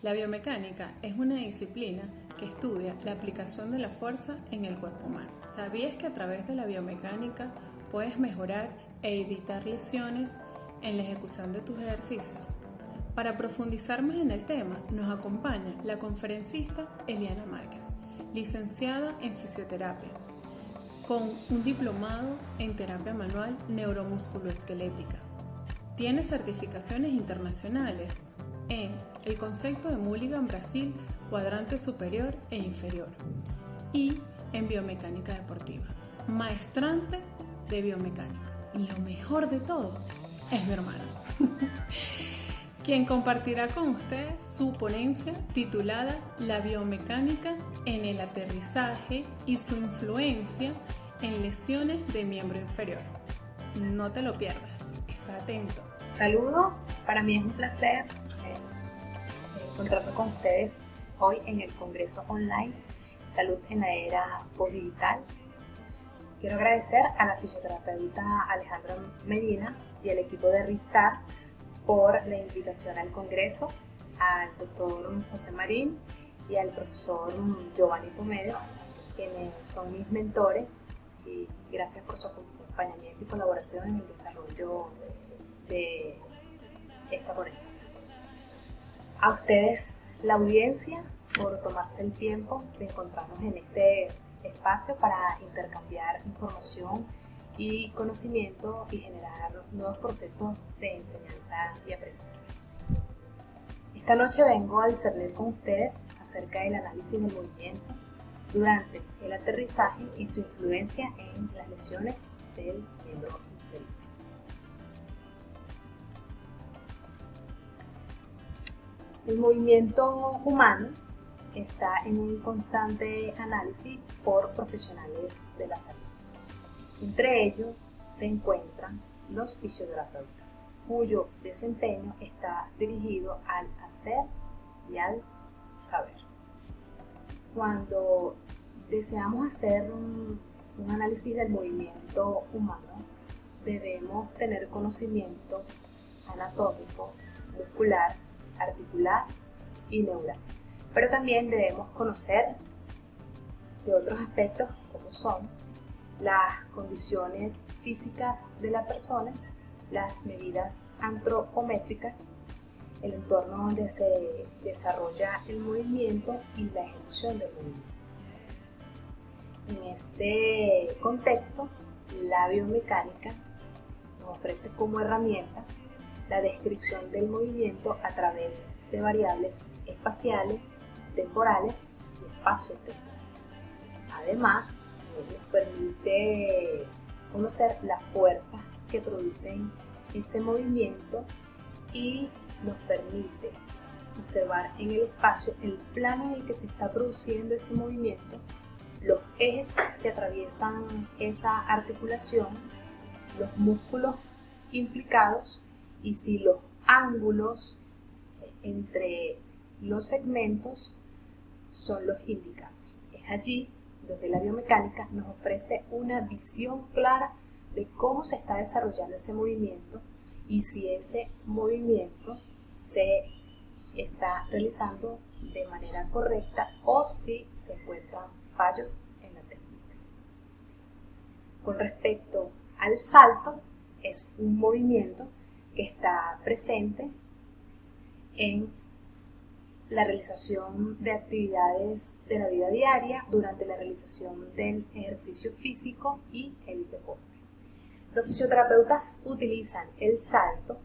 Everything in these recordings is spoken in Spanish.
La biomecánica es una disciplina que estudia la aplicación de la fuerza en el cuerpo humano. ¿Sabías que a través de la biomecánica puedes mejorar e evitar lesiones en la ejecución de tus ejercicios? Para profundizar más en el tema, nos acompaña la conferencista Eliana Márquez, licenciada en fisioterapia, con un diplomado en terapia manual neuromusculoesquelética. Tiene certificaciones internacionales en el concepto de Mulligan Brasil, cuadrante superior e inferior, y en biomecánica deportiva, maestrante de biomecánica. Y lo mejor de todo es mi hermana, quien compartirá con ustedes su ponencia titulada La biomecánica en el aterrizaje y su influencia en lesiones de miembro inferior. No te lo pierdas, está atento. Saludos, para mí es un placer encontrarme con ustedes hoy en el Congreso Online Salud en la Era Postdigital. Quiero agradecer a la fisioterapeuta Alejandra Medina y al equipo de Ristar por la invitación al Congreso, al doctor José Marín y al profesor Giovanni Pomedes, quienes son mis mentores, y gracias por su acompañamiento y colaboración en el desarrollo de esta ponencia. A ustedes, la audiencia, por tomarse el tiempo de encontrarnos en este espacio para intercambiar información y conocimiento y generar nuevos procesos de enseñanza y aprendizaje. Esta noche vengo a discernir con ustedes acerca del análisis del movimiento durante el aterrizaje y su influencia en las lesiones del miembro inferior. El movimiento humano está en un constante análisis por profesionales de la salud. Entre ellos se encuentran los fisioterapeutas, cuyo desempeño está dirigido al hacer y al saber. Cuando deseamos hacer un análisis del movimiento humano, debemos tener conocimiento anatómico, muscular, articular y neural. Pero también debemos conocer de otros aspectos como son las condiciones físicas de la persona, las medidas antropométricas, el entorno donde se desarrolla el movimiento y la ejecución del movimiento. En este contexto, la biomecánica nos ofrece como herramienta la descripción del movimiento a través de variables espaciales, temporales y espacio-temporales. Además, nos permite conocer las fuerzas que producen ese movimiento y nos permite observar en el espacio el plano en el que se está produciendo ese movimiento, los ejes que atraviesan esa articulación, los músculos implicados y si los ángulos entre los segmentos son los indicados. Es allí donde la biomecánica nos ofrece una visión clara de cómo se está desarrollando ese movimiento y si ese movimiento se está realizando de manera correcta o si se encuentran fallos en la técnica. Con respecto al salto, es un movimiento que está presente en la realización de actividades de la vida diaria, durante la realización del ejercicio físico y el deporte. Los fisioterapeutas utilizan el salto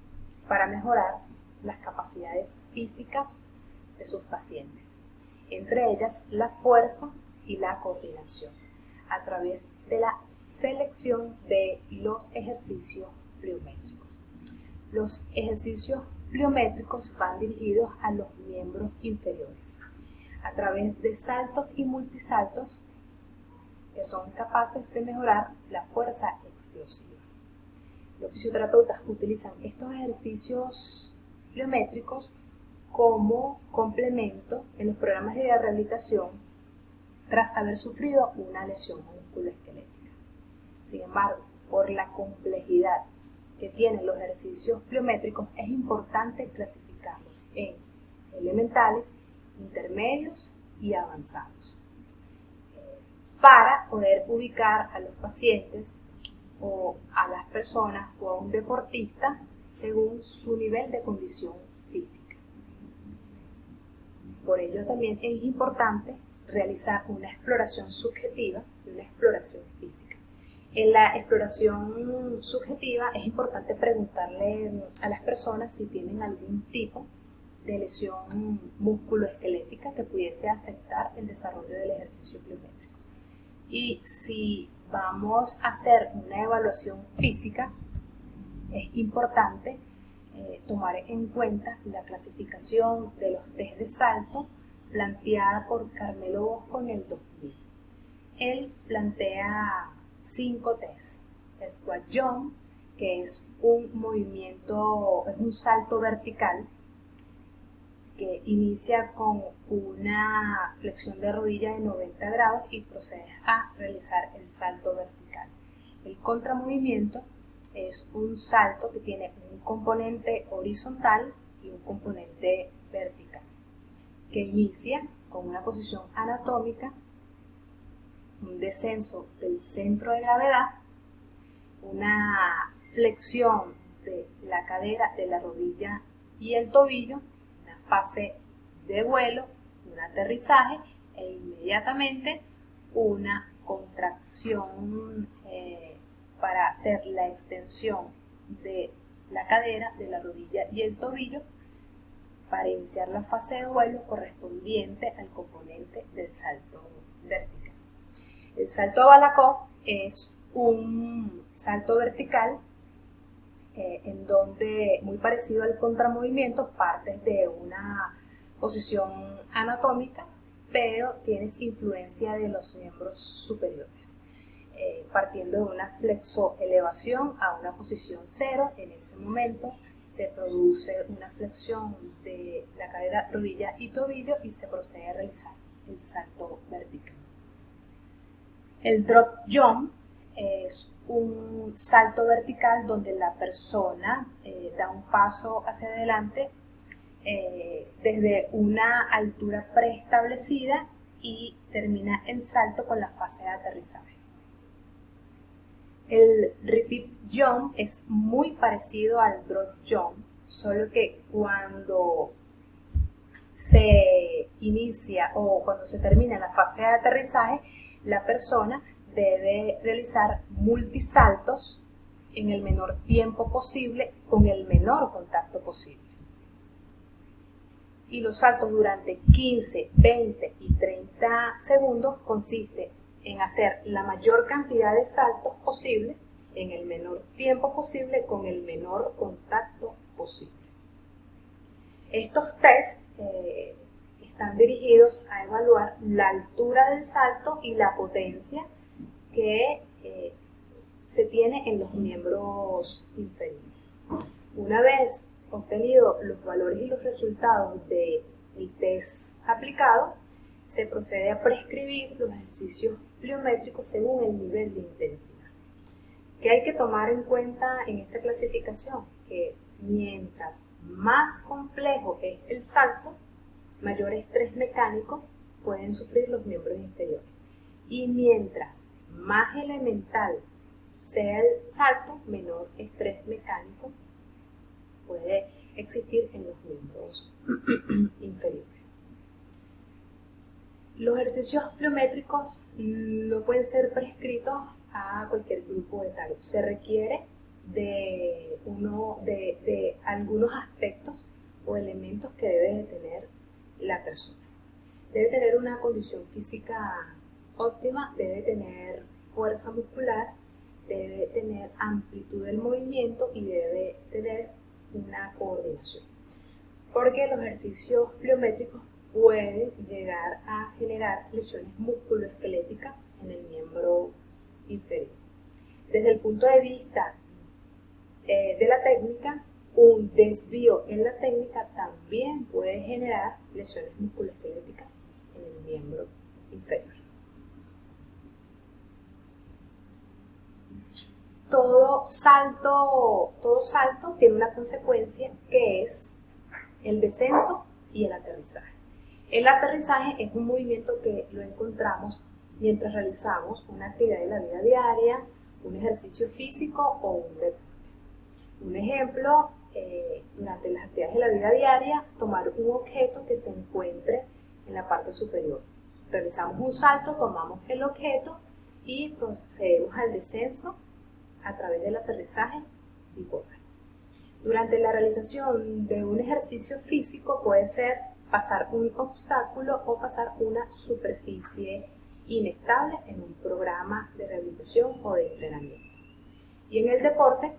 para mejorar las capacidades físicas de sus pacientes, entre ellas la fuerza y la coordinación, a través de la selección de los ejercicios pliométricos. Los ejercicios pliométricos van dirigidos a los miembros inferiores, a través de saltos y multisaltos que son capaces de mejorar la fuerza explosiva. Los fisioterapeutas utilizan estos ejercicios pliométricos como complemento en los programas de rehabilitación tras haber sufrido una lesión musculoesquelética. Sin embargo, por la complejidad que tienen los ejercicios pliométricos, es importante clasificarlos en elementales, intermedios y avanzados, para poder ubicar a los pacientes o a las personas o a un deportista según su nivel de condición física. Por ello también es importante realizar una exploración subjetiva y una exploración física. En la exploración subjetiva es importante preguntarle a las personas si tienen algún tipo de lesión musculoesquelética que pudiese afectar el desarrollo del ejercicio pliométrico. Y si vamos a hacer una evaluación física, es importante tomar en cuenta la clasificación de los test de salto planteada por Carmelo Bosco en el 2000. Él plantea 5 tests. Squat jump, que es un movimiento, es un salto vertical que inicia con una flexión de rodilla de 90 grados y procedes a realizar el salto vertical. El contramovimiento es un salto que tiene un componente horizontal y un componente vertical, que inicia con una posición anatómica, un descenso del centro de gravedad, una flexión de la cadera, de la rodilla y el tobillo, una fase de vuelo, un aterrizaje e inmediatamente una contracción para hacer la extensión de la cadera, de la rodilla y el tobillo para iniciar la fase de vuelo correspondiente al componente del salto vertical. El salto a Balakov es un salto vertical en donde, muy parecido al contramovimiento, partes de una posición anatómica, pero tienes influencia de los miembros superiores. Partiendo de una flexoelevación a una posición 0, en ese momento se produce una flexión de la cadera, rodilla y tobillo y se procede a realizar el salto vertical. El drop jump es un salto vertical donde la persona da un paso hacia adelante desde una altura preestablecida y termina el salto con la fase de aterrizaje. El repeat jump es muy parecido al drop jump, solo que cuando se inicia o cuando se termina la fase de aterrizaje, la persona debe realizar multisaltos en el menor tiempo posible con el menor contacto posible. Y los saltos durante 15, 20 y 30 segundos consiste en hacer la mayor cantidad de saltos posible en el menor tiempo posible con el menor contacto posible. Estos tests están dirigidos a evaluar la altura del salto y la potencia que se tiene en los miembros inferiores. Una vez obtenidos los valores y los resultados del test aplicado, se procede a prescribir los ejercicios pliométricos según el nivel de intensidad. ¿Qué hay que tomar en cuenta en esta clasificación? Que mientras más complejo es el salto, mayor estrés mecánico pueden sufrir los miembros inferiores. Y mientras más elemental sea el salto, menor estrés mecánico puede existir en los miembros inferiores. Los ejercicios pliométricos no pueden ser prescritos a cualquier grupo etario. Se requiere de algunos aspectos o elementos que debe de tener la persona. Debe tener una condición física óptima, debe tener fuerza muscular, debe tener amplitud del movimiento y debe tener una coordinación. Porque los ejercicios pliométricos pueden llegar a generar lesiones musculoesqueléticas en el miembro inferior. Desde el punto de vista de la técnica, un desvío en la técnica también puede generar lesiones musculoesqueléticas en el miembro inferior. Todo salto tiene una consecuencia que es el descenso y el aterrizaje. El aterrizaje es un movimiento que lo encontramos mientras realizamos una actividad de la vida diaria, un ejercicio físico o un deporte. Un ejemplo, durante las actividades de la vida diaria, tomar un objeto que se encuentre en la parte superior. Realizamos un salto, tomamos el objeto y procedemos al descenso a través del aterrizaje bipolar. Durante la realización de un ejercicio físico puede ser pasar un obstáculo o pasar una superficie inestable en un programa de rehabilitación o de entrenamiento. Y en el deporte,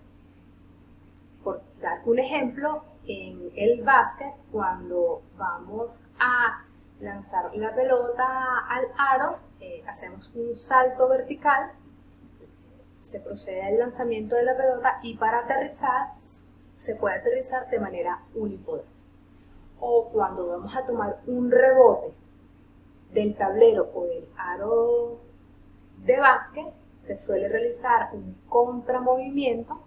por dar un ejemplo, en el básquet, cuando vamos a lanzar la pelota al aro, hacemos un salto vertical, se procede al lanzamiento de la pelota y para aterrizar se puede aterrizar de manera unipolar. O cuando vamos a tomar un rebote del tablero o del aro de básquet, se suele realizar un contramovimiento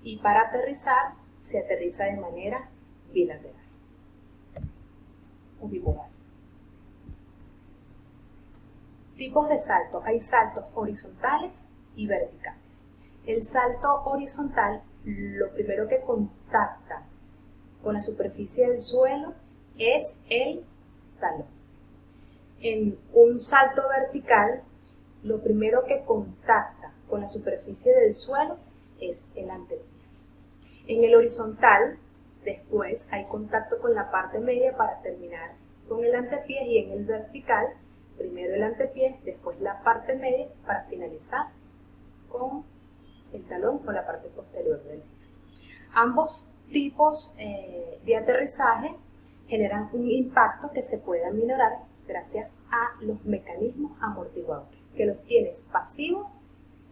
y para aterrizar se aterriza de manera bilateral o bipolar. Tipos de salto. Hay saltos horizontales y verticales. El salto horizontal, lo primero que contacta con la superficie del suelo es el talón. En un salto vertical, lo primero que contacta con la superficie del suelo es el antepié. En el horizontal, después hay contacto con la parte media para terminar con el antepié, y en el vertical, primero el antepié, después la parte media para finalizar con el talón o la parte posterior del pie. Ambos tipos de aterrizaje generan un impacto que se puede aminorar gracias a los mecanismos amortiguadores, que los tienes pasivos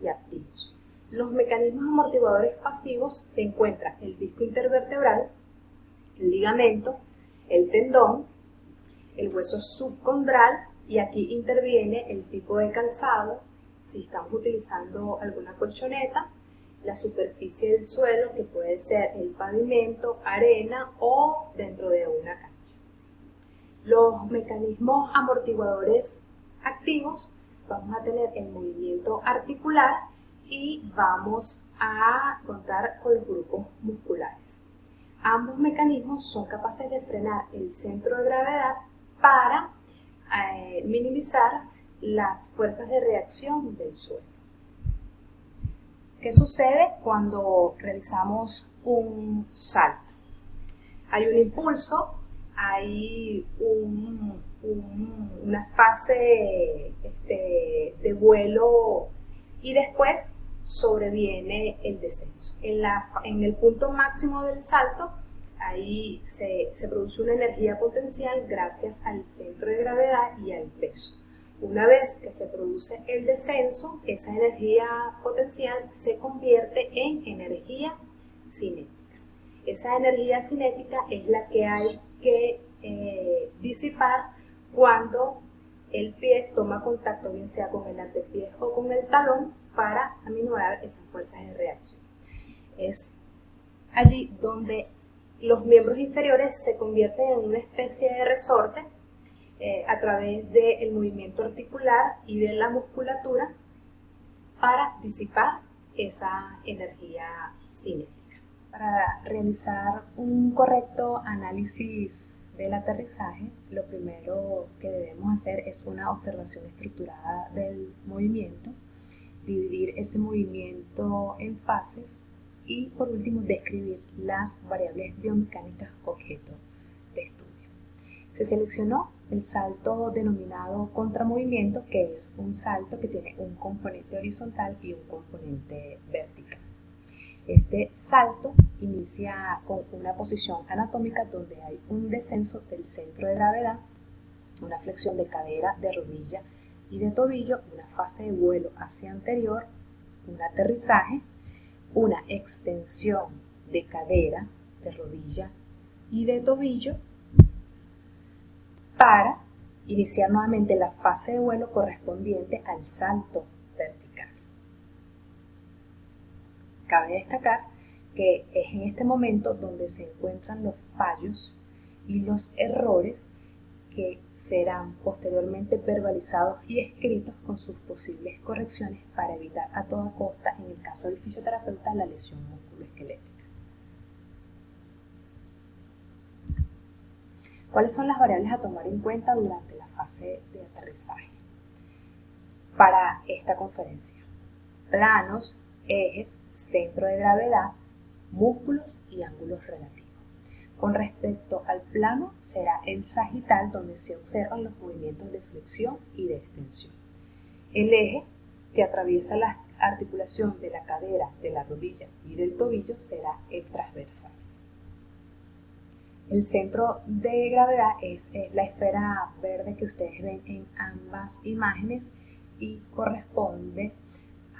y activos. Los mecanismos amortiguadores pasivos se encuentran el disco intervertebral, el ligamento, el tendón, el hueso subcondral, y aquí interviene el tipo de calzado, si estamos utilizando alguna colchoneta, la superficie del suelo, que puede ser el pavimento, arena o dentro de una cancha. Los mecanismos amortiguadores activos, vamos a tener el movimiento articular y vamos a contar con los grupos musculares. Ambos mecanismos son capaces de frenar el centro de gravedad para minimizar las fuerzas de reacción del suelo. ¿Qué sucede cuando realizamos un salto? Hay un impulso, hay una fase de vuelo y después sobreviene el descenso. En el punto máximo del salto, ahí se produce una energía potencial gracias al centro de gravedad y al peso. Una vez que se produce el descenso, esa energía potencial se convierte en energía cinética. Esa energía cinética es la que hay que disipar cuando el pie toma contacto, bien sea con el antepié o con el talón, para aminorar esas fuerzas de reacción. Es allí donde los miembros inferiores se convierten en una especie de resorte a través del movimiento articular y de la musculatura para disipar esa energía cinética. Para realizar un correcto análisis del aterrizaje, lo primero que debemos hacer es una observación estructurada del movimiento, dividir ese movimiento en fases y, por último, describir las variables biomecánicas objeto de estudio. Se seleccionó el salto denominado contramovimiento, que es un salto que tiene un componente horizontal y un componente vertical. Este salto inicia con una posición anatómica donde hay un descenso del centro de gravedad, una flexión de cadera, de rodilla y de tobillo, una fase de vuelo hacia anterior, un aterrizaje, una extensión de cadera, de rodilla y de tobillo, para iniciar nuevamente la fase de vuelo correspondiente al salto vertical. Cabe destacar que es en este momento donde se encuentran los fallos y los errores que serán posteriormente verbalizados y escritos con sus posibles correcciones para evitar a toda costa, en el caso del fisioterapeuta, la lesión musculoesquelética. ¿Cuáles son las variables a tomar en cuenta durante la fase de aterrizaje para esta conferencia? Planos, ejes, centro de gravedad, músculos y ángulos relativos. Con respecto al plano, será el sagital, donde se observan los movimientos de flexión y de extensión. El eje, que atraviesa la articulación de la cadera, de la rodilla y del tobillo, será el transversal. El centro de gravedad es la esfera verde que ustedes ven en ambas imágenes y corresponde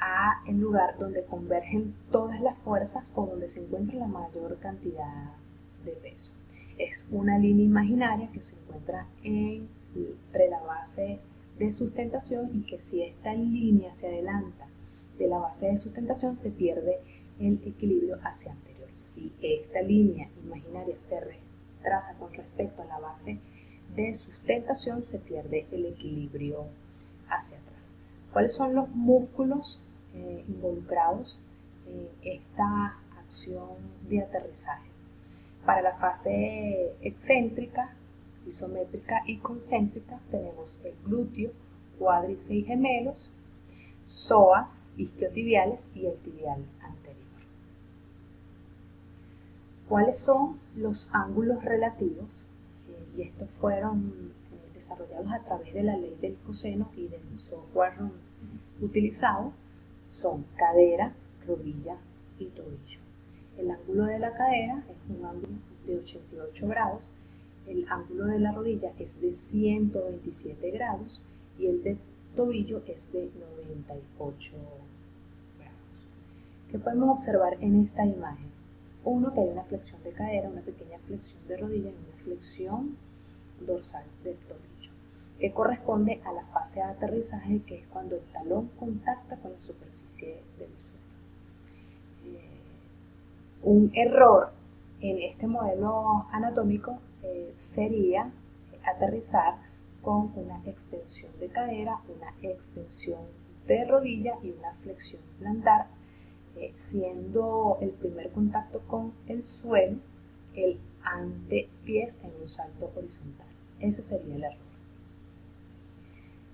al lugar donde convergen todas las fuerzas o donde se encuentra la mayor cantidad de peso. Es una línea imaginaria que se encuentra entre la base de sustentación y que si esta línea se adelanta de la base de sustentación se pierde el equilibrio hacia anterior. Si esta línea imaginaria se traza con respecto a la base de sustentación, se pierde el equilibrio hacia atrás. ¿Cuáles son los músculos involucrados en esta acción de aterrizaje? Para la fase excéntrica, isométrica y concéntrica tenemos el glúteo, cuádriceps y gemelos, psoas, isquiotibiales y el tibial anterior. ¿Cuáles son los ángulos relativos? Y estos fueron desarrollados a través de la ley del coseno y del software utilizado. Son cadera, rodilla y tobillo. El ángulo de la cadera es un ángulo de 88 grados, el ángulo de la rodilla es de 127 grados y el de tobillo es de 98 grados. ¿Qué podemos observar en esta imagen? Uno, que hay una flexión de cadera, una pequeña flexión de rodilla y una flexión dorsal del tobillo, que corresponde a la fase de aterrizaje, que es cuando el talón contacta con la superficie del suelo. Un error en este modelo anatómico sería aterrizar con una extensión de cadera, una extensión de rodilla y una flexión plantar, siendo el primer contacto con el suelo el antepiés en un salto horizontal. Ese sería el error.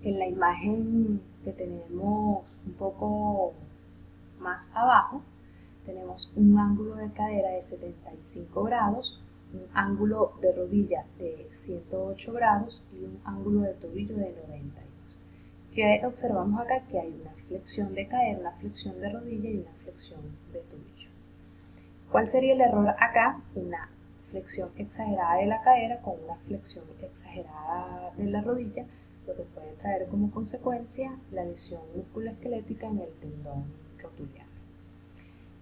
En la imagen que tenemos un poco más abajo, tenemos un ángulo de cadera de 75 grados, un ángulo de rodilla de 108 grados y un ángulo de tobillo de 92. ¿Qué observamos acá? Que hay una flexión de cadera, una flexión de rodilla y una flexión de tobillo. ¿Cuál sería el error acá? Una flexión exagerada de la cadera con una flexión exagerada de la rodilla, lo que puede traer como consecuencia la lesión musculoesquelética en el tendón rotuliano.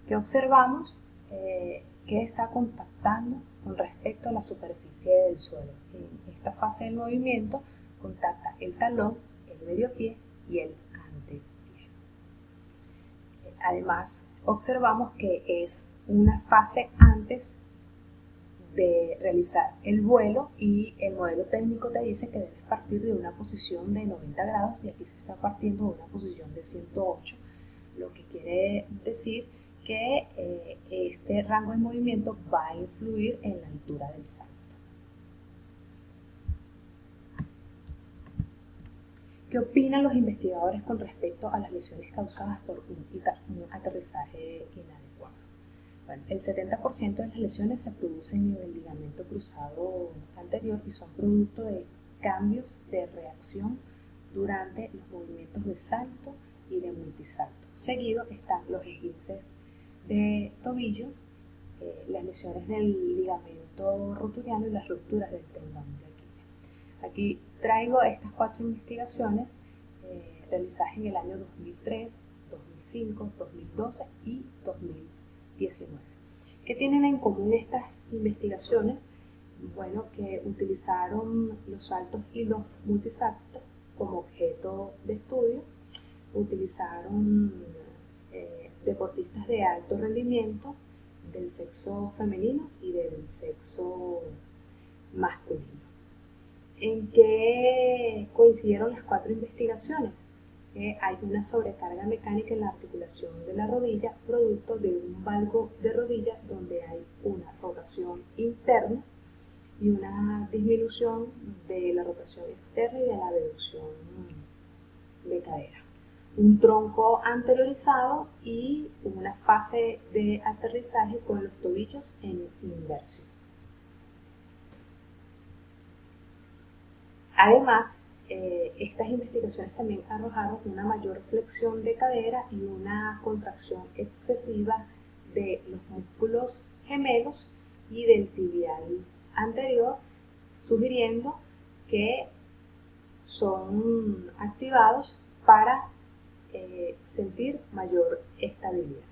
¿Qué observamos? Que está contactando con respecto a la superficie del suelo. En esta fase del movimiento contacta el talón, el medio pie y el antepié. Además, observamos que es una fase antes de realizar el vuelo y el modelo técnico te dice que debes partir de una posición de 90 grados y aquí se está partiendo de una posición de 108, lo que quiere decir que este rango de movimiento va a influir en la altura del salto. ¿Qué opinan los investigadores con respecto a las lesiones causadas por un aterrizaje inadecuado? Bueno, el 70% de las lesiones se producen en el ligamento cruzado anterior y son producto de cambios de reacción durante los movimientos de salto y de multisalto. Seguido están los esguinces de tobillo, las lesiones del ligamento rotuliano y las rupturas del tendón de Aquiles. Aquí traigo estas 4 investigaciones realizadas en el año 2003, 2005, 2012 y 2019. ¿Qué tienen en común estas investigaciones? Bueno, que utilizaron los saltos y los multisaltos como objeto de estudio, utilizaron deportistas de alto rendimiento del sexo femenino y del sexo masculino. ¿En qué coincidieron las 4 investigaciones? Hay una sobrecarga mecánica en la articulación de la rodilla, producto de un valgo de rodilla donde hay una rotación interna y una disminución de la rotación externa y de la abducción de cadera. Un tronco anteriorizado y una fase de aterrizaje con los tobillos en inversión. Además, estas investigaciones también arrojaron una mayor flexión de cadera y una contracción excesiva de los músculos gemelos y del tibial anterior, sugiriendo que son activados para sentir mayor estabilidad.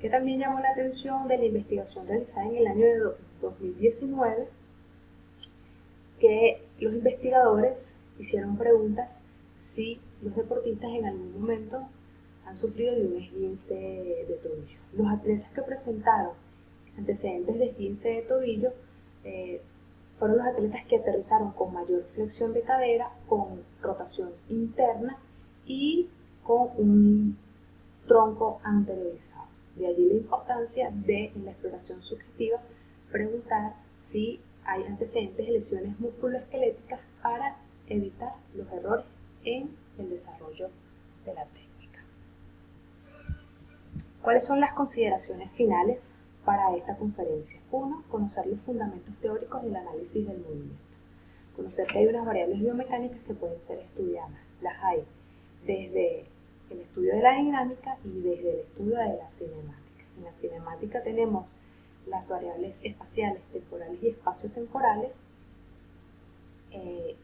Que también llamó la atención de la investigación realizada en el año de 2019, que los investigadores hicieron preguntas si los deportistas en algún momento han sufrido de un esguince de tobillo. Los atletas que presentaron antecedentes de esguince de tobillo fueron los atletas que aterrizaron con mayor flexión de cadera, con rotación interna y con un tronco anteriorizado. De allí la importancia de, en la exploración subjetiva, preguntar si hay antecedentes de lesiones musculoesqueléticas para evitar los errores en el desarrollo de la técnica. ¿Cuáles son las consideraciones finales para esta conferencia? 1. Conocer los fundamentos teóricos del análisis del movimiento. Conocer que hay unas variables biomecánicas que pueden ser estudiadas. Las hay desde el estudio de la dinámica y desde el estudio de la cinemática. En la cinemática tenemos las variables espaciales, temporales y espaciotemporales,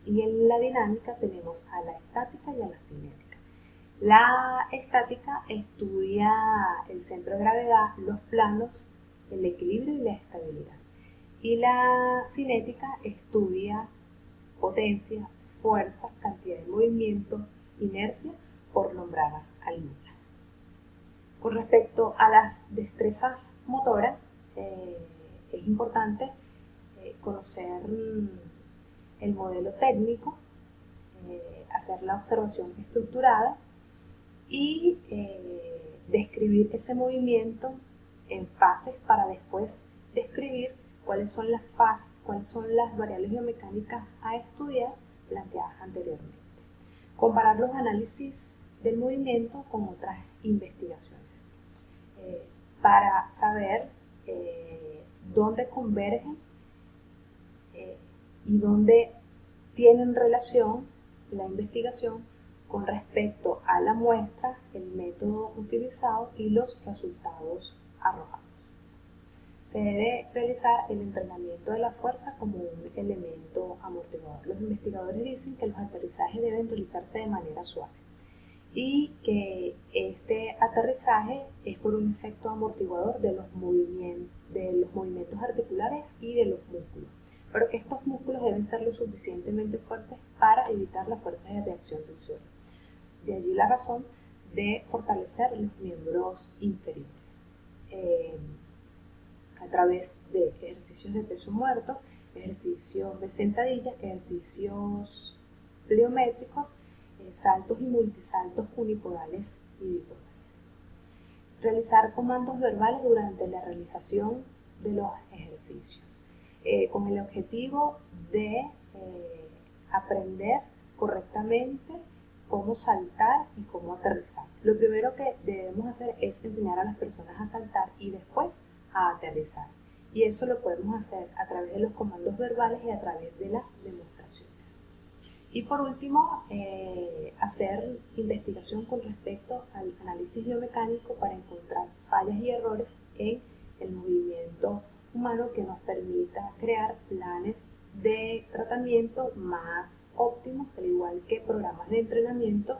y en la dinámica tenemos a la estática y a la cinética. La estática estudia el centro de gravedad, los planos, el equilibrio y la estabilidad. Y la cinética estudia potencia, fuerza, cantidad de movimiento, inercia, por nombrar algunas. Con respecto a las destrezas motoras, es importante conocer el modelo técnico, hacer la observación estructurada y describir ese movimiento en fases para después describir cuáles son las variables biomecánicas a estudiar planteadas anteriormente. Comparar los análisis del movimiento con otras investigaciones para saber dónde convergen y dónde tienen relación la investigación con respecto a la muestra, el método utilizado y los resultados arrojados. Se debe realizar el entrenamiento de la fuerza como un elemento amortiguador. Los investigadores dicen que los aterrizajes deben realizarse de manera suave y que este aterrizaje es por un efecto amortiguador de los movimientos articulares y de los músculos, pero que estos músculos deben ser lo suficientemente fuertes para evitar la fuerza de reacción del suelo. De allí la razón de fortalecer los miembros inferiores a través de ejercicios de peso muerto, ejercicios de sentadilla, ejercicios pliométricos, saltos y multisaltos unipodales y bipodales. Realizar comandos verbales durante la realización de los ejercicios, con el objetivo de aprender correctamente cómo saltar y cómo aterrizar. Lo primero que debemos hacer es enseñar a las personas a saltar y después a aterrizar. Y eso lo podemos hacer a través de los comandos verbales y a través de las demostraciones. Y por último, hacer investigación con respecto al análisis biomecánico para encontrar fallas y errores en el movimiento humano que nos permita crear planes de tratamiento más óptimos, al igual que programas de entrenamiento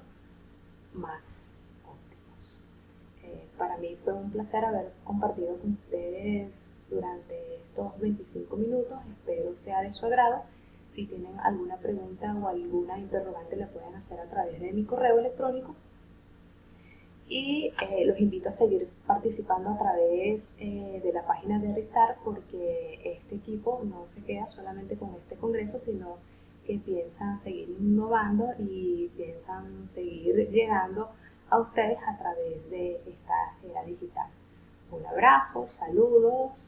más óptimos. Para mí fue un placer haber compartido con ustedes durante estos 25 minutos, espero sea de su agrado. Si tienen alguna pregunta o alguna interrogante la pueden hacer a través de mi correo electrónico y los invito a seguir participando a través de la página de Ristar, porque este equipo no se queda solamente con este congreso, sino que piensan seguir innovando y piensan seguir llegando a ustedes a través de esta era digital. Un abrazo, saludos.